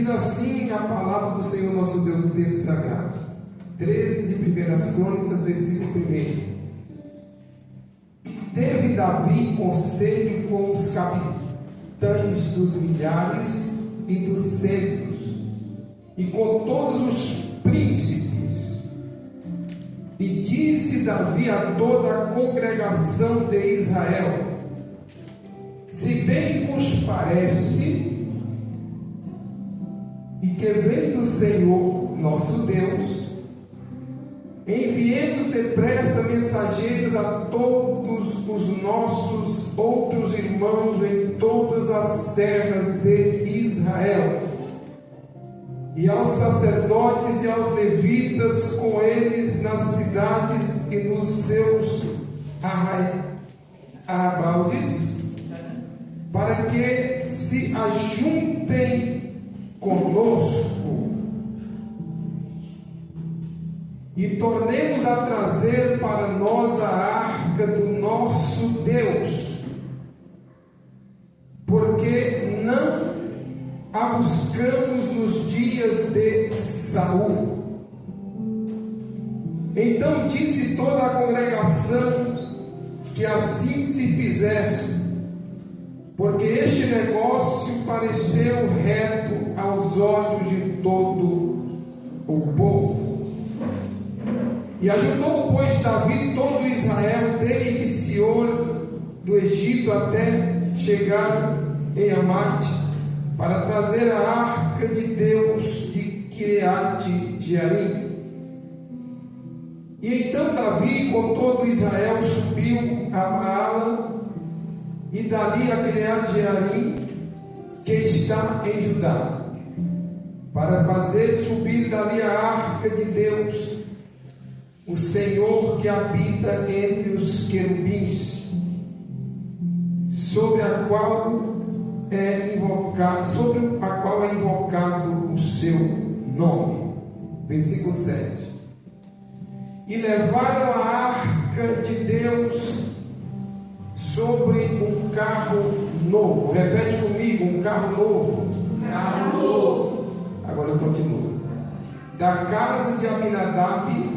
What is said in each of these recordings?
Diz assim a palavra do Senhor nosso Deus no texto sagrado, 13 de 1 Crônicas, versículo 1. Teve Davi conselho com os capitães dos milhares e dos centos, e com todos os príncipes. E disse Davi a toda a congregação de Israel: se bem vos parece, e que vem do Senhor nosso Deus, enviemos depressa mensageiros a todos os nossos outros irmãos em todas as terras de Israel, e aos sacerdotes e aos levitas com eles nas cidades e nos seus arrabaldes, para que se ajuntem conosco e tornemos a trazer para nós a arca do nosso Deus, porque não a buscamos nos dias de Saul. Então disse toda a congregação que assim se fizesse, porque este negócio pareceu reto aos olhos de todo o povo. E ajudou, pois, Davi todo Israel, desde Sior do Egito até chegar em Amate, para trazer a arca de Deus de Kiriat-Jearim. E então Davi com todo Israel subiu a Baala, e dali a Kiriat-Jearim, que está em Judá, para fazer subir dali a arca de Deus, o Senhor que habita entre os querubins, sobre a qual é invocado o seu nome. Versículo 7. E levaram a arca de Deus sobre um carro novo. Repete comigo: um carro novo. Carro novo. Agora eu continuo. Da casa de Aminadab,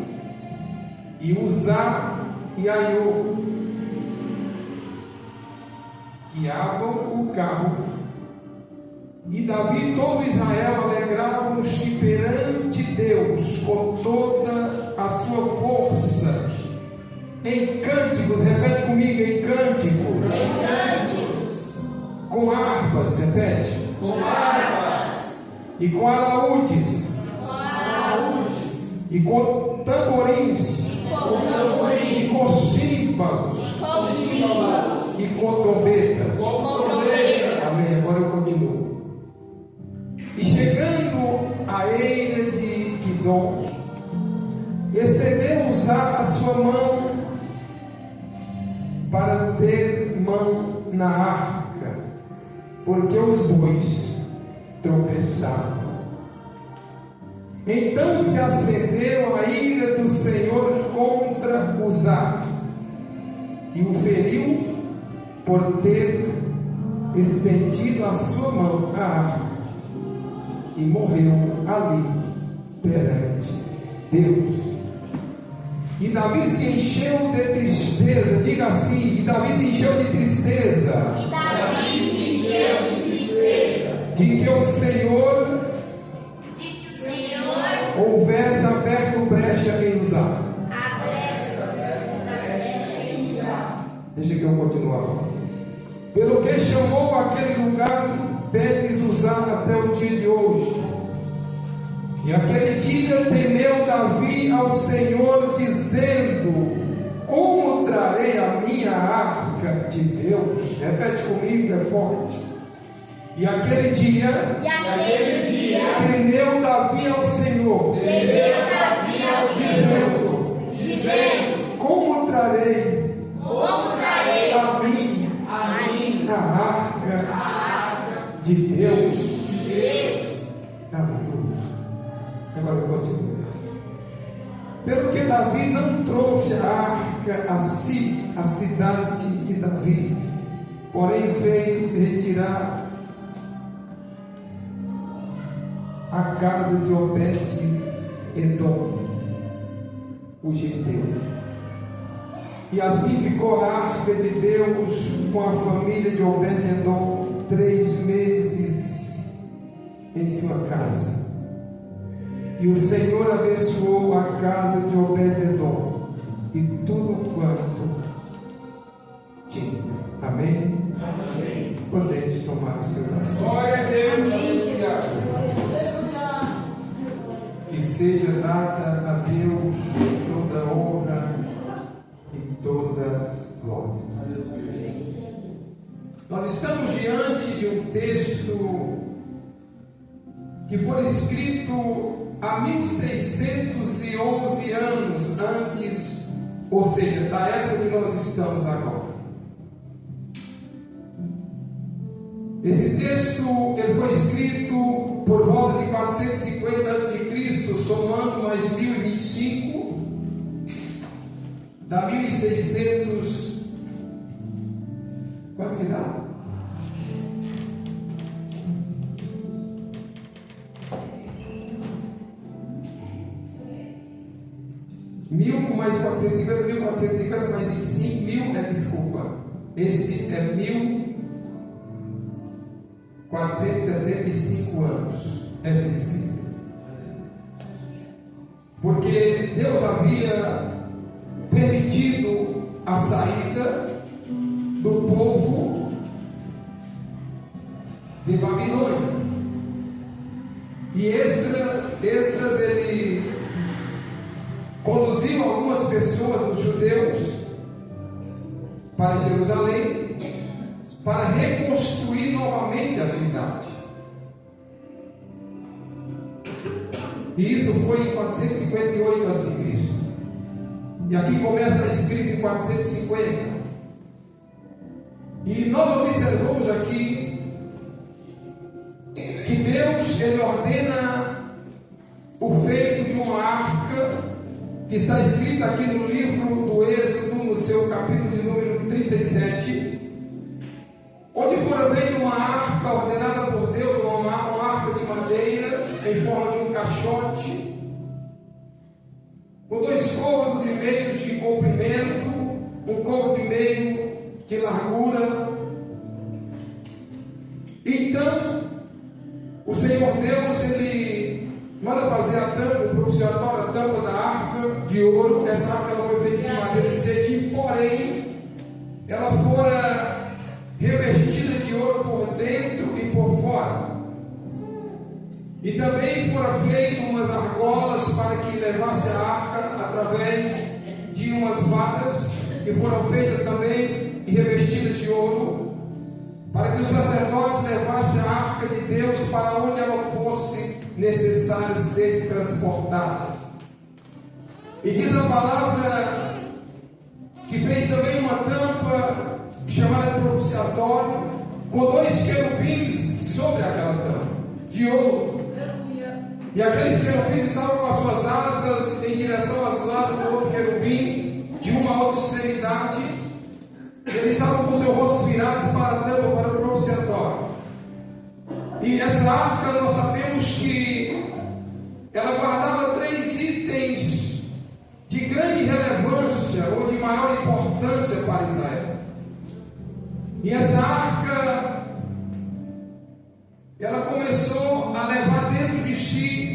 e Uzá e Aiô guiavam o carro. E Davi e todo Israel alegravam-se perante Deus com toda a sua força, em cânticos. Repete comigo: em cânticos. Em cânticos. Com harpas. Repete. Com harpas. E com alaúdes. Com alaúdes. E com tamborins. Com tamborins. E com símbolos. Com símbolos. E com trombetas. Com trombetas. Amém. Agora eu continuo. E chegando à eira de Quidom, estendeu Uzá a sua mão para ter mão na arca, porque os bois tropeçavam. Então se acendeu a ira do Senhor contra Uzá, e o feriu por ter estendido a sua mão à arca, e morreu ali perante Deus. E Davi se encheu de tristeza. Diga assim: e Davi se encheu de tristeza. E Davi se encheu de tristeza. De que o Senhor houvesse aberto brecha em Uzá. Deixa que eu continuar. Pelo que chamou aquele lugar Beres Uzá até o dia de hoje. E aquele dia temeu Davi ao Senhor, dizendo: como trarei a minha arca de Deus? Repete comigo, é forte. E aquele dia temeu Davi ao Senhor, dizendo: como trarei a minha arca de Deus? Agora eu continuo. Pelo que Davi não trouxe a arca a si, a cidade de Davi, porém fez retirar a casa de Obed-edom, o Giteu. E assim ficou a arca de Deus com a família de Obed-edom 3 meses em sua casa. E o Senhor abençoou a casa de Obed-edom e tudo quanto tinha. Amém? Amém. Podemos tomar os seus assentos. Glória a Deus. Que seja dada a Deus toda honra e toda glória. Nós estamos diante de um texto que foi escrito há 1611 anos antes, ou seja, da época que nós estamos agora. Esse texto ele foi escrito por volta de 450 a.C., somando mais 1025, dá 1600. Quantos que dá? Mil mais 450, 1450 mais 25, mil é desculpa. Esse é 1475 anos. Essa escrita. Porque Deus havia permitido a saída do povo de Babilônia. E Esdras ele conduziu algumas pessoas, os judeus, para Jerusalém, para reconstruir novamente a cidade. E isso foi em 458 a.C. E aqui começa a escrita em 450. E nós observamos aqui que Deus ele ordena o feito de uma arca, que está escrita aqui no livro do Êxodo, no seu capítulo de número 37, onde fora feita uma arca ordenada por Deus, uma arca de madeira em forma de um caixote, com 2 côvados e meio de comprimento, 1 côvado e meio de largura. Então o Senhor Deus ele manda fazer a tampa, o propiciatório, a tampa da arca de ouro. Essa arca ela foi feita de madeira de cetim, porém ela fora revestida de ouro por dentro e por fora. E também foram feitas umas argolas para que levasse a arca através de umas varas, que foram feitas também e revestidas de ouro, para que os sacerdotes levassem a arca de Deus para onde ela fosse necessário ser transportada. E diz a palavra que fez também uma tampa chamada propiciatório, com 2 querubins sobre aquela tampa, de ouro. E aqueles querubins estavam com as suas asas em direção às asas do outro querubim, de uma a outra extremidade. Eles estavam com seus rostos virados para a tampa, para o propiciatório. E essa arca, nós sabemos que ela guardava 3 itens de grande relevância ou de maior importância para Israel. E essa arca, ela começou a levar dentro de si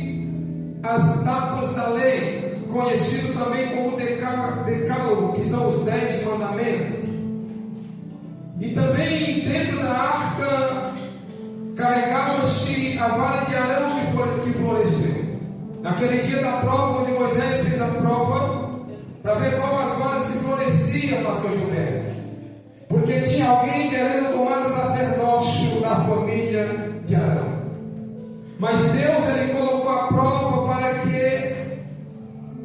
as tábuas da lei, conhecido também como decálogo, que são os 10 mandamentos. E também dentro da arca carregava-se a vara de Arão que floresceu. Naquele dia da prova, onde Moisés fez a prova para ver qual as varas que floresciam, pastor Gilberto, porque tinha alguém querendo tomar o sacerdócio da família de Arão. Mas Deus ele colocou a prova para que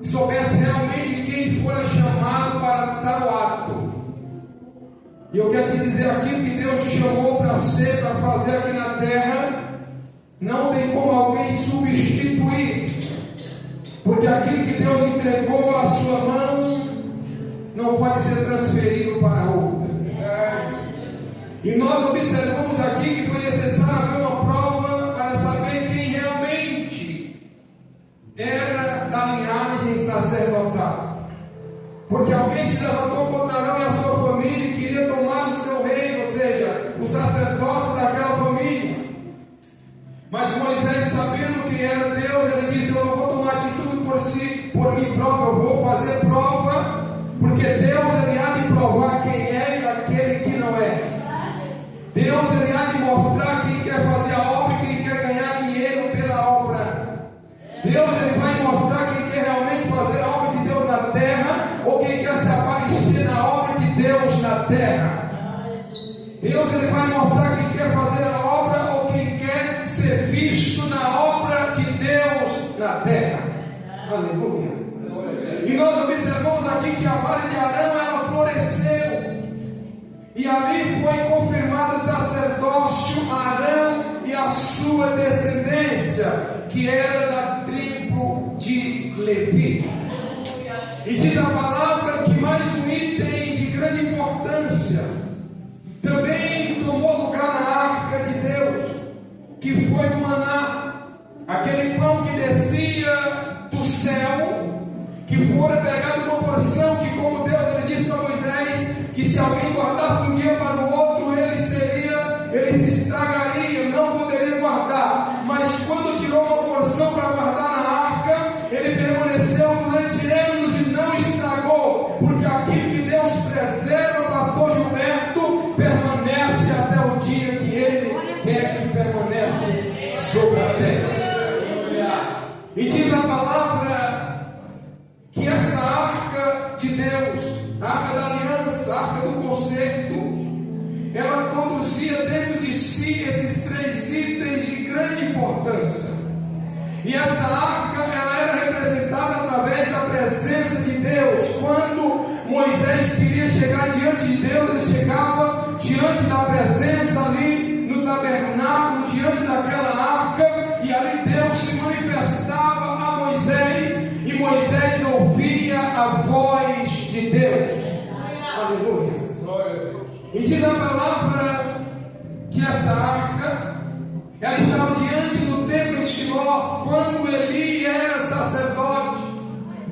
soubesse realmente quem fora chamado para tal ato. E eu quero te dizer aqui que Deus te chamou para ser, para fazer aqui na terra, não tem como alguém substituir, porque aquilo que Deus entregou à sua mão não pode ser transferido para outra. E nós observamos aqui que foi necessário haver uma prova para saber quem realmente Mas Moisés, sabendo quem era Deus, ele disse: eu não vou tomar atitude por mim próprio, eu vou fazer prova, porque Deus ele há de provar quem é e aquele que não é. Deus ele há de mostrar quem quer fazer a obra e quem quer ganhar dinheiro pela obra. Deus ele vai mostrar quem quer realmente fazer a obra de Deus na terra, ou quem quer se aparecer na obra de Deus na terra. Deus ele vai mostrar quem quer fazer a obra ou quem quer ser visto na obra de Deus na terra. Aleluia. E nós observamos aqui que a vara de Arão ela floresceu, e ali foi confirmado o sacerdócio Arão e a sua descendência, que era da tribo de Levi. E diz a palavra que mais um item de grande importância também tomou lugar na arca de Deus, que foi o maná, aquele pão que descia do céu, que fora pegado uma porção que, como Deus ele disse para Moisés, que se alguém guardasse de um dia para o outro, ele se estragaria, não poderia guardar. Mas quando tirou uma porção para guardar na arca, ele permaneceu durante anos e não estragou, porque aquilo que Deus preserva, pastor Gilberto, permanece até o dia que ele quer que permanece sobre a terra. E diz a palavra que essa arca de Deus, a arca da aliança, a arca do concerto, ela conduzia dentro de si esses três itens de grande importância. E essa arca ela era representada através da presença de Deus. Quando Moisés queria chegar diante de Deus, ele chegava diante da presença ali no tabernáculo, diante daquela arca, e ali Deus se manifestava a Moisés, e Moisés ouvia a voz de Deus. Aleluia. E diz a palavra que essa arca ela estava diante do templo de Siló quando Eli era sacerdote,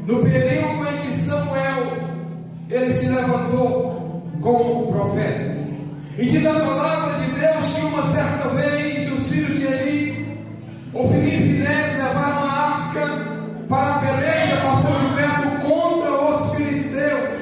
no período em que Samuel ele se levantou como profeta. E diz a palavra de Deus que uma certa vez os filhos de Eli, Ofni e Finés, levaram a arca para a peleja, pastor Gilberto, contra os filisteus.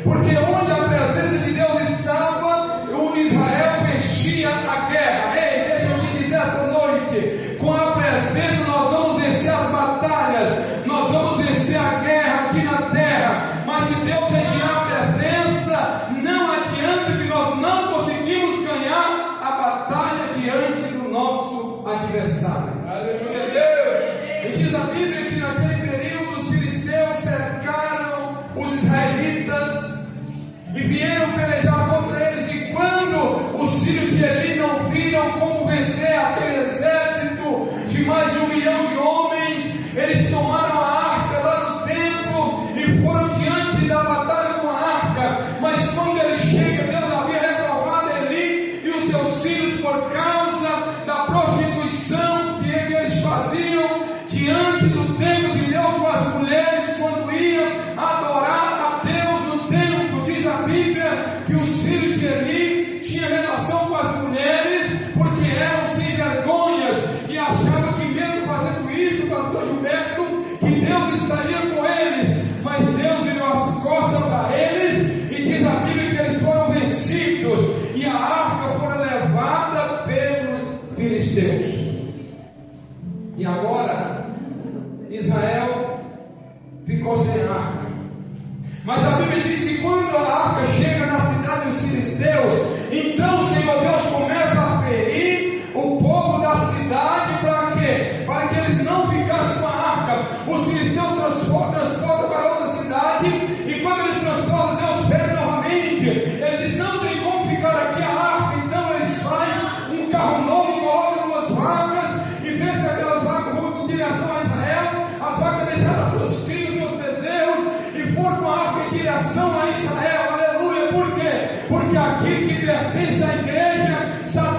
Porque onde a presença de Deus estava, o Israel vestia a guerra. Ei, deixa eu te dizer essa noite, com a presença nós vamos vencer as batalhas, nós vamos vencer a guerra aqui na terra. Mas se Deus retirar a presença, não adianta que nós não conseguimos ganhar a batalha diante do nosso adversário. Aleluia, Deus! E diz a Bíblia que naquele período os filisteus cercaram os israelitas e vieram pelejar contra eles. E quando os filhos de Eli não viram como vencer aquele exército de mais de 1 milhão de homens, eles tomaram a arca lá no templo e foram diante da batalha com a arca. Mas quando ele chega, Deus havia reprovado Eli e os seus filhos por causa da prostituição que eles faziam diante do templo de Deus com as mulheres quando iam adorar a Deus no templo. Diz a Bíblia que os filhos de Eli tinham relação com as mulheres porque eram sem vergonhas e achavam que mesmo fazendo isso, pastor Gilberto, que Deus estaria com eles. Mas Deus virou as costas para eles e diz a Bíblia que eles foram vencidos e a arca foi levada pelos filisteus. E agora Israel ficou sem arca. Mas a Bíblia diz que quando a arca chega na cidade dos filisteus, então o Senhor Deus começa a ferir o povo da cidade. Para quê? Para que eles não ficassem com a arca. Os filisteus transportam para outra cidade, e quando eles transportam, Deus fere novamente. Ele diz: não tem como ficar aqui a arca. Então eles fazem um carro novo, colocam duas vacas, e vê que aquelas vacas vão com direção a Israel. As vacas deixaram as suas crias, seus bezerros, e foram com a arca em direção a Israel. Aleluia. Por quê? Porque aqui que pertence à igreja, Satanás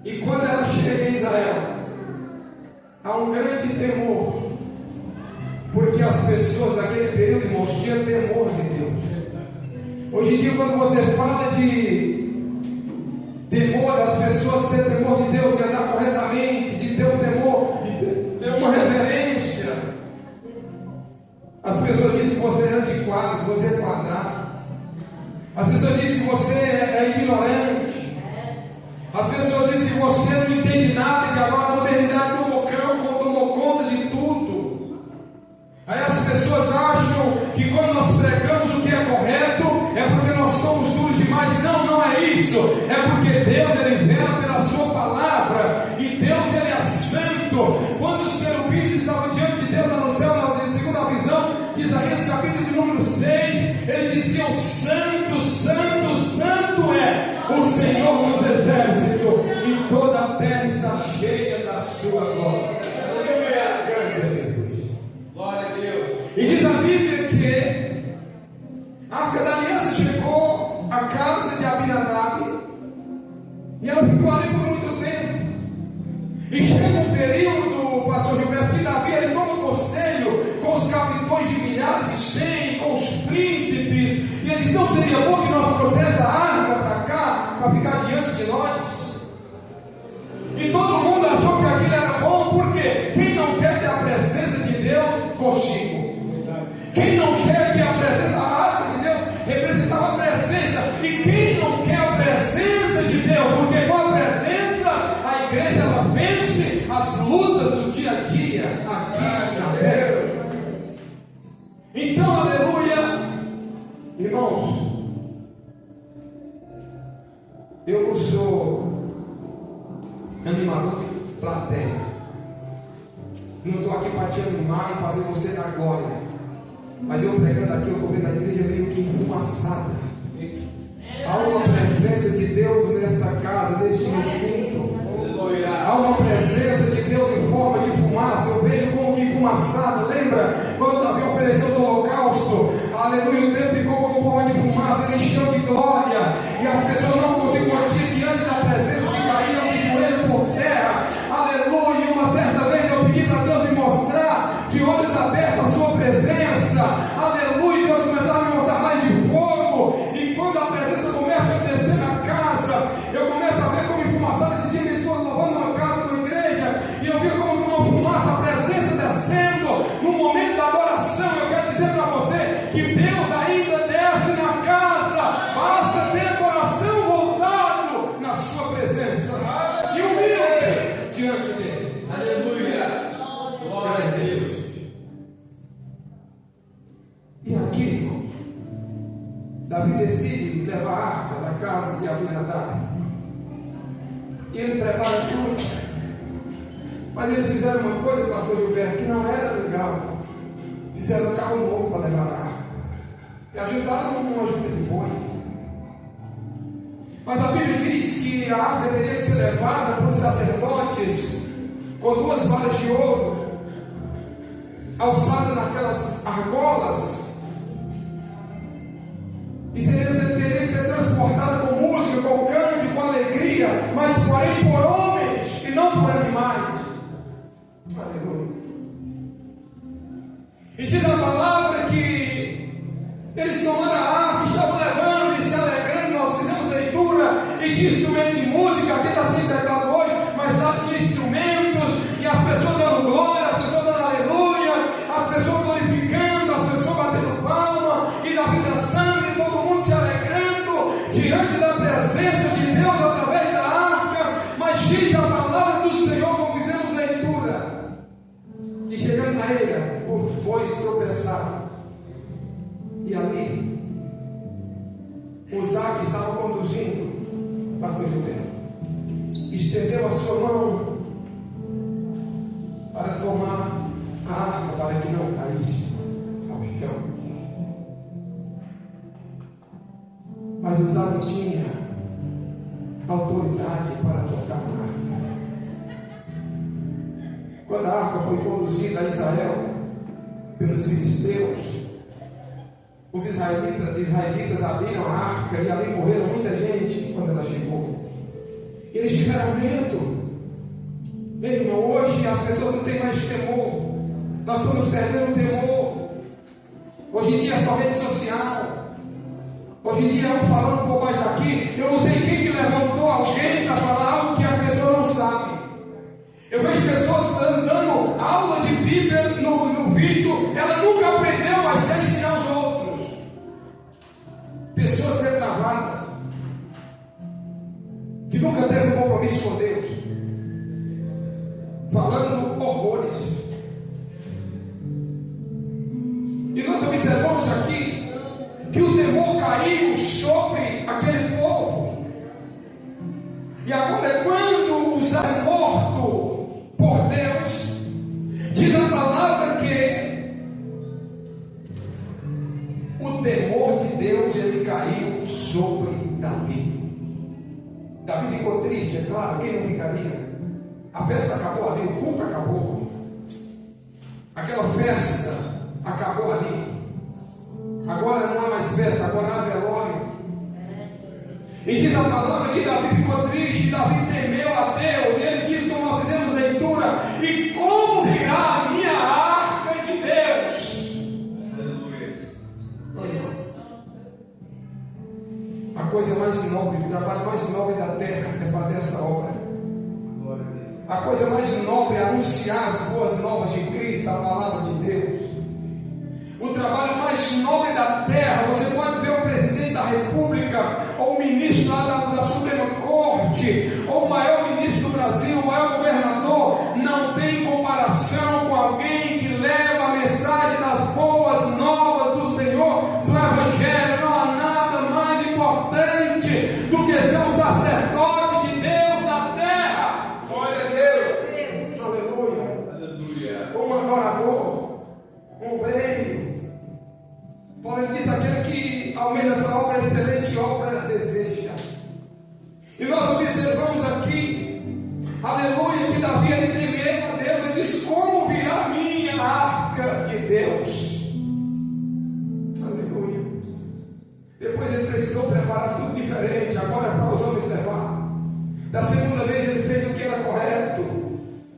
E quando ela chega em Israel, há um grande temor, porque as pessoas daquele período, irmãos, tinham temor de Deus. Hoje em dia, quando você fala de temor, as pessoas têm temor de Deus, de andar corretamente, de ter um temor, de ter uma reverência. As pessoas dizem que você é antiquado, que você é quadrado. As pessoas dizem que você é ignorante. As pessoas dizem que você não entende nada, que agora a modernidade tomou conta de tudo. Aí as pessoas acham que quando nós pregamos o que é correto, é porque nós somos duros demais. Não, não é isso. É porque Deus, Ele vela pela sua palavra. E Deus, Ele é santo. Quando os querubins estavam diante de Deus lá no céu, na segunda visão de Isaías, capítulo de número 6, Ele dizia: santo, santo, santo é o Senhor dos exércitos, e toda a terra está cheia da sua glória. Aleluia, Jesus. Glória a Deus. E diz a Bíblia que a Arca da Aliança chegou à casa de Abinadab, e ela ficou ali por muito tempo. E chega um período, o pastor Gilberto, de Davi, ele toma um conselho com os capitões de milhares de 100, com os príncipes, e ele diz: não seria bom que nós trouxéssemos a arca para cá, para ficar diante de nós? E todo mundo achou que aquilo era bom, porque quem não quer que a presença de Deus consigo? Quem não quer que a presença, a arca de Deus representava a presença, e quem não quer a presença de Deus? Porque com a presença, a igreja ela vence as lutas do dia a dia aqui na terra. Então, aleluia, irmãos, eu não sou animador de plateia, não estou aqui para te animar e fazer você dar glória, mas eu pregando aqui, eu estou vendo a igreja meio que enfumaçada. Há uma presença de Deus nesta casa, neste recinto. Há uma presença de Deus em forma de fumaça. Eu vejo como que enfumaçada. Lembra quando Davi ofereceu o holocausto? Aleluia, o tempo ficou como forma de fumaça, ele encheu de glória, e as pessoas não conseguiam manter diante da presença, se caíram de joelho por terra. Aleluia. Uma certa vez eu pedi para Deus me mostrar de olhos abertos a sua presença. Aleluia. Deus começava a me mostrar raios de fogo, e quando a presença começa a descer na casa, eu começo a ver como enfumaçada. Esse dia minha esposa lavando uma casa, uma igreja, e eu vi como que uma fumaça, a presença descendo. No momento da adoração, eu quero dizer para você que Deus ainda desce na casa, basta ter coração voltado na sua presença e humilde diante dele. Aleluia. Glória a Deus. E aqui, irmãos, Davi decide levar a arca da casa de Abinadab, e ele prepara tudo. Mas eles fizeram uma coisa, pastor Gilberto, que não era legal. Fizeram um carro novo para levar a arca, e ajudaram numa junta de bois. Mas a Bíblia diz que a arca teria que ser levada por sacerdotes com 2 varas de ouro, alçadas naquelas argolas, e teria que ser transportada com música, com canto, com alegria, mas porém por homens e não por animais. Aleluia. E diz a palavra que eles tomaram a arca, estavam levando e se alegrando. Nós fizemos leitura e de instrumento de música, aqui está sendo teclado hoje, mas lá tinha instrumentos, e as pessoas dando glória, as pessoas dando aleluia, as pessoas glorificando, as pessoas batendo palma, e Davi dançando, e todo mundo se alegrando diante da presença de Deus através da arca. Mas diz a palavra do Senhor, como fizemos leitura, que chegando na ilha, os bois tropeçaram, e ali Uzá, que estava conduzindo, pastor Gilberto, estendeu a sua mão para tomar a arca, para que não caísse ao chão. Mas Uzá não tinha autoridade para tocar a arca. Quando a arca foi conduzida a Israel pelos filisteus, os israelitas abriram a arca, e ali morreram muita gente quando ela chegou. Eles tiveram medo. Ei, irmão, hoje as pessoas não têm mais temor. Nós estamos perdendo o temor. Hoje em dia é só rede social. Hoje em dia um falando um pouco mais daqui. Eu não sei quem que levantou alguém para falar algo que a pessoa não sabe. Eu vejo pessoas dando aula de Bíblia no vídeo. Ela nunca aprendeu, mas quer ensinar os outros. Pessoas depravadas, que nunca teve um compromisso com Deus, falando horrores. E nós observamos aqui que o temor caiu sobre aquele povo. E agora, quando os é morto por Deus, diz a palavra que o temor de Deus ele caiu sobre Davi. Davi ficou triste, é claro, quem não ficaria? A festa acabou ali, o culto acabou. Aquela festa acabou ali. Agora não há mais festa, agora há velório. E diz a palavra que Davi ficou triste, Davi temeu a Deus. E ele diz, como nós fizemos leitura: e como virá a minha arca de Deus? Aleluia. A coisa mais nobre, o trabalho mais nobre da terra é fazer essa obra. A coisa mais nobre é anunciar as boas novas de Cristo, a palavra de Deus. O trabalho mais nobre da terra, você pode ver o presidente da República, ou o ministro lá da Suprema Corte, ou o maior ministro do Brasil, o maior governador, não tem comparação com alguém que leva a mensagem das boas novas do Senhor, do Evangelho. Não há nada mais importante do que ser um sacerdote de Deus na terra. Glória a Deus. Aleluia. Um adorador, um rei. Paulo disse: aquele que almeja essa obra, excelente obra deseja. E nós observamos aqui, aleluia, que Davi ele temeu a Deus. Ele disse: como virá a minha arca de Deus? Aleluia. Depois ele precisou preparar tudo diferente. Agora é para os homens levar. Da segunda vez ele fez o que era correto,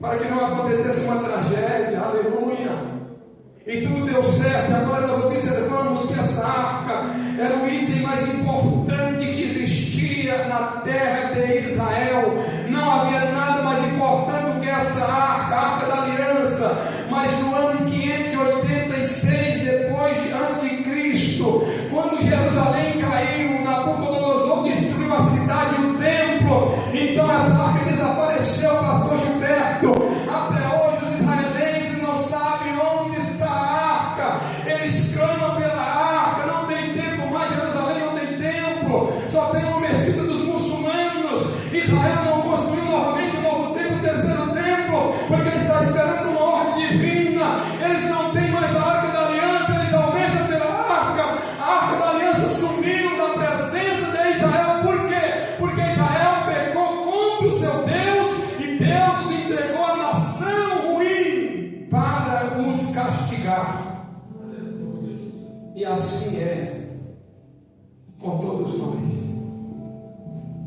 para que não acontecesse uma tragédia. Aleluia. E tudo deu certo. Agora nós observamos que essa arca era o item mais importante que existia na terra de Israel. Não havia nada mais importante do que essa arca, a arca da aliança. Mas no ano 586 antes de Cristo, quando Jerusalém caiu, Nabucodonosor destruiu a cidade e o templo. Então essa arca desapareceu, pastor Gilberto. Até hoje os israelenses não sabem onde está a arca. Eles clamam pela arca. Não tem templo mais, Jerusalém não tem templo, só tem uma mesquita dos muçulmanos. Israel não construiu novamente o novo templo, o terceiro templo, porque ele está esperando uma ordem divina. Eles não têm mais a arca da aliança, eles almejam pela arca. A arca da aliança sumiu da presença de Israel. Por quê? Porque Israel pecou contra o seu Deus e Deus entregou a nação ruim para os castigar. E assim é com todos nós.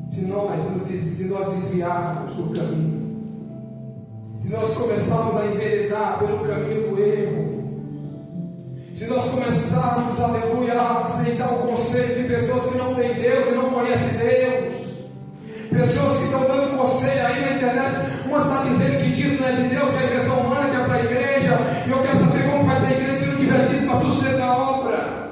Se nós desviarmos do caminho, se nós começarmos a enveredar pelo caminho do erro, se nós começarmos, aleluia, a aceitar o conselho de pessoas que não têm Deus e não conhecem Deus, pessoas que estão dando conselho aí na internet, umas está dizendo que dízimo não é de Deus, que é invenção humana, que é para a igreja, e eu quero saber como vai ter igreja se não tiver dízimo para sustentar a obra.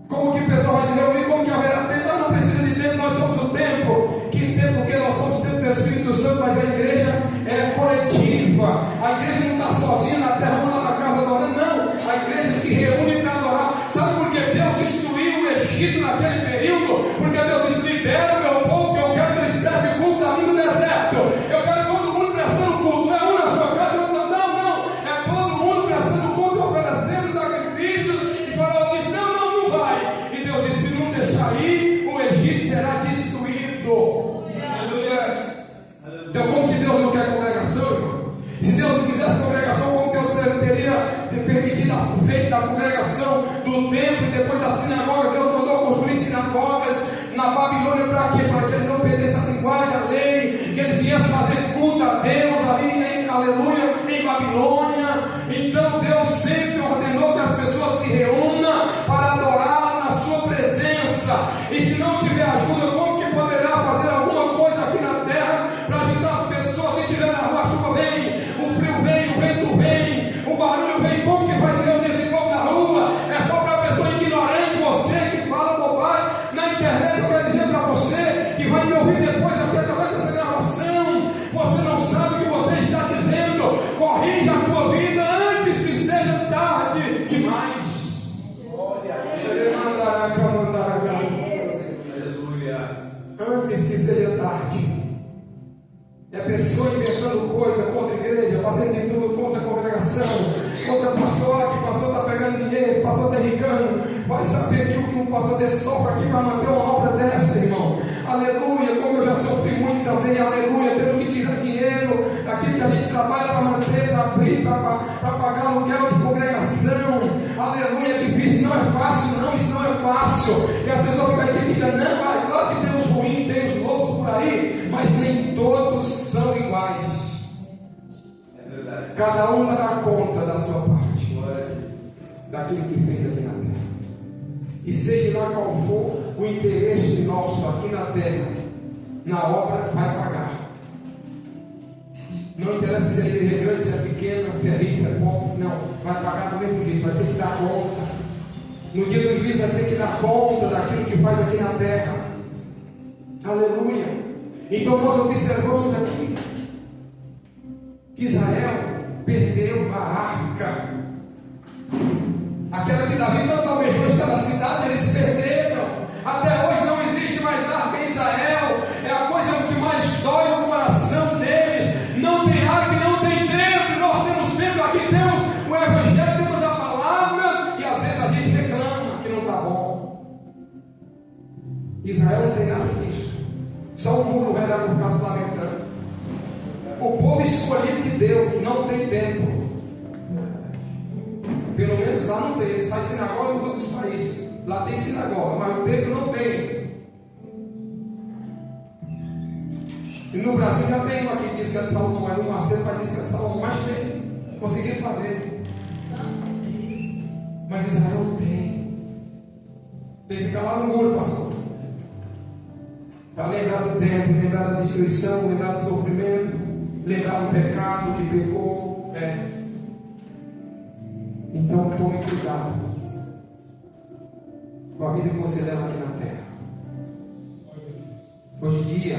Como que o pessoal vai se reunir? Como que haverá tempo? Não precisa de tempo, nós somos o templo. Que tempo? Porque nós somos o templo do Espírito Santo, mas a igreja é coletiva. A igreja não está sozinha na terra, não lá na casa adorando, não. A igreja se reúne para adorar. Sabe por que Deus destruiu o Egito naquele período? Porque Deus disse: libera o meu povo, que eu quero que eles prestem culto a mim no deserto. Eu quero todo mundo prestando culto. Não é um na sua casa, outro não. É todo mundo prestando culto, oferecendo sacrifícios. E Faraó disse: não vai. E Deus disse: se não deixar ir, o Egito será destruído. Então, como que Deus não quer congregação, irmão? Se Deus não quisesse congregação, como Deus teria permitido a feita da congregação do templo e depois da sinagoga? Deus mandou construir sinagogas na Babilônia para quê? Para que eles não perdessem a linguagem, a lei, que eles viessem fazer culto a Deus ali, aleluia, em Babilônia. Então Deus sempre ordenou que as pessoas se reúnam para adorar na sua presença. E se não tiver ajuda, como que poderá fazer alguma coisa aqui na terra para ajudar as pessoas? Se tiver na rua, a chuva vem, o frio vem, o vento vem, o barulho vem, como que vai se reunir esse povo na rua? É só para a pessoa ignorante, você que fala bobagem na internet. Eu quero dizer para você que vai me ouvir depois aqui através dessa gravação, você não sabe o que você está dizendo. Corrija a tua vida antes que seja tarde demais. Antes que seja tarde. É a pessoa inventando coisa contra a igreja, fazendo de tudo contra a congregação, contra o pastor, que o pastor está pegando dinheiro, o pastor está enricando. Vai saber que o que um pastor desse sofre aqui para manter uma obra dessa, irmão. Aleluia, como eu já sofri muito também, aleluia, tendo que tirar dinheiro daquilo que a gente trabalha para manter, para abrir, para pagar aluguel de congregação. Aleluia, é difícil, não é fácil, não, isso não é fácil. E a pessoa fica aqui criticando, não, é claro que tem os ruins, tem os loucos por aí, mas nem todos são iguais. É verdade. Cada um dará conta da sua parte, daquilo que fez aqui na terra. E seja lá qual for o interesse nosso aqui na terra, na obra vai pagar. Não interessa se a igreja é grande, se é pequena, se é rico, se é pobre, não, vai pagar do mesmo jeito, vai ter que dar conta. No dia do juízo vai ter que dar conta daquilo que faz aqui na terra. Aleluia. Então nós observamos aqui que Israel perdeu a arca. Aquela que Davi tanto almejou estar na cidade, eles perderam. Até hoje não existe mais arca em Israel. É a coisa que mais dói no coração deles. Não tem arca e não tem templo. Nós temos templo, aqui temos o evangelho, temos a palavra, e às vezes a gente reclama que não está bom. Israel não tem nada disso. Só o muro vai dar por ficar se lamentando. O povo escolhido de Deus não tem templo. Pelo menos lá não tem. Eles fazem sinagoga em todos os países. Lá tem sinagoga, mas o templo não tem. E no Brasil já tem um aqui que diz que é de Salomão, mas no Macedo vai dizer que é de Salomão, mas tem. Conseguiram fazer. Mas Israel não tem. Tem que ficar lá no muro, pastor. Para lembrar do tempo, lembrar da destruição, lembrar do sofrimento, lembrar do pecado que pecou. Então tome cuidado com a vida que você leva aqui na terra. Hoje em dia